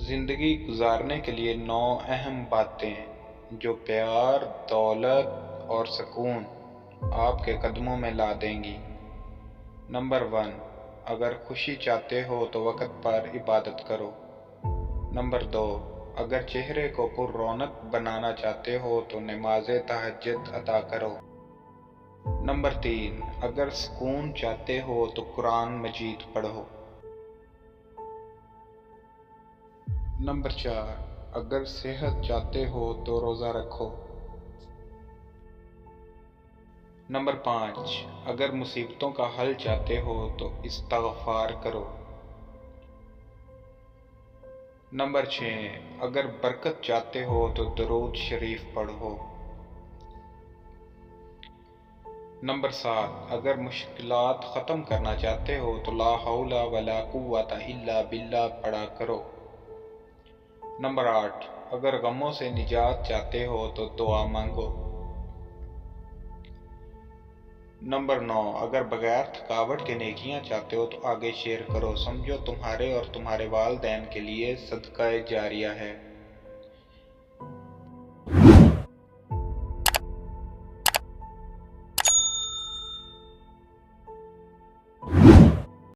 زندگی گزارنے کے لیے 9 اہم باتیں جو پیار، دولت اور سکون آپ کے قدموں میں لا دیں گی۔ نمبر 1، اگر خوشی چاہتے ہو تو وقت پر عبادت کرو۔ نمبر 2، اگر چہرے کو پر رونق بنانا چاہتے ہو تو نماز تہجد ادا کرو۔ نمبر 3، اگر سکون چاہتے ہو تو قرآن مجید پڑھو۔ نمبر 4، اگر صحت چاہتے ہو تو روزہ رکھو۔ نمبر 5، اگر مصیبتوں کا حل چاہتے ہو تو استغفار کرو۔ نمبر 6، اگر برکت چاہتے ہو تو درود شریف پڑھو۔ نمبر 7، اگر مشکلات ختم کرنا چاہتے ہو تو لا حول ولا قوت الا باللہ پڑھا کرو۔ نمبر 8، اگر غموں سے نجات چاہتے ہو تو دعا مانگو۔ نمبر 9، اگر بغیر تھکاوٹ کے نیکیاں چاہتے ہو تو آگے شیئر کرو، سمجھو تمہارے اور تمہارے والدین کے لیے صدقہ جاریہ ہے۔